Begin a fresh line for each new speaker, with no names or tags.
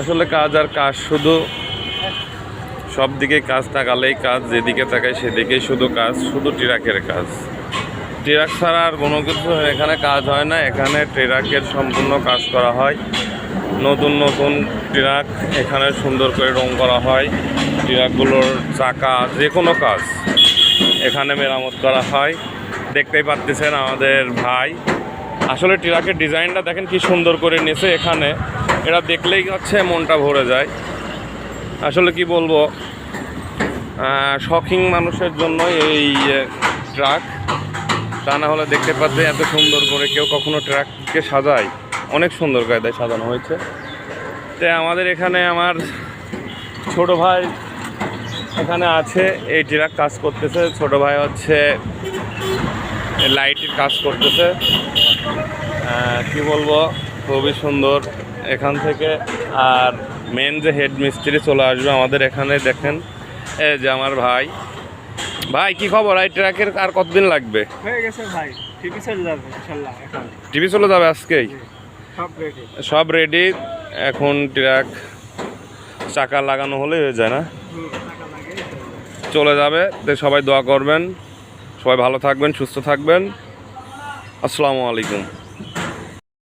আসলে কাজ আর কাজ, শুধু সব দিকে কাজ তাকালেই কাজ, যেদিকে তাকাই সেদিকেই শুধু কাজ, শুধু ট্রাকের কাজ। ট্রাক ছাড়া আর কোনো কিছু এখানে কাজ হয় না। এখানে ট্রাকের সম্পূর্ণ কাজ করা হয়। নতুন নতুন ট্রাক এখানে সুন্দর করে রং করা হয়। ট্রাকগুলোর চাকা, যে কোনো কাজ এখানে মেরামত করা হয়। দেখতেই পাচ্ছেন আমাদের ভাই, আসলে ট্রাকের ডিজাইনটা দেখেন কি সুন্দর করে নিয়েছে। এখানে এটা দেখলেই হচ্ছে মনটা ভরে যায়। আসলে কি বলবো, শখিং মানুষের জন্য এই ট্রাক, তা না হলে দেখতে পাচ্ছে এত সুন্দর করে কেউ কখনো ট্রাককে সাজায়, অনেক সুন্দর কায়দায় সাজানো হয়েছে। তাই আমাদের এখানে আমার ছোট ভাই এখানে আছে, এই ট্রাক কাজ করতেছে। ছোট ভাই হচ্ছে লাইটের কাজ করতেছে। কি বলবো, খুবই সুন্দর এখান থেকে। আর মেন যে হেড মিস্ত্রি চলে আসবে আমাদের এখানে, দেখেন এই যে আমার ভাই। ভাই কি খবর, এই ট্রাকের আর কতদিন লাগবে?
হয়ে গেছে ভাই, টিভি চলে যাবে ইনশাআল্লাহ। এখন
টিভি চলে যাবে আজকেই?
সব রেডি,
সব রেডি। এখন ট্রাক চাকা লাগানো হলে হয়ে যায় না, চলে যাবে। তো সবাই দোয়া করবেন, সবাই ভালো থাকবেন, সুস্থ থাকবেন। আসসালামু আলাইকুম।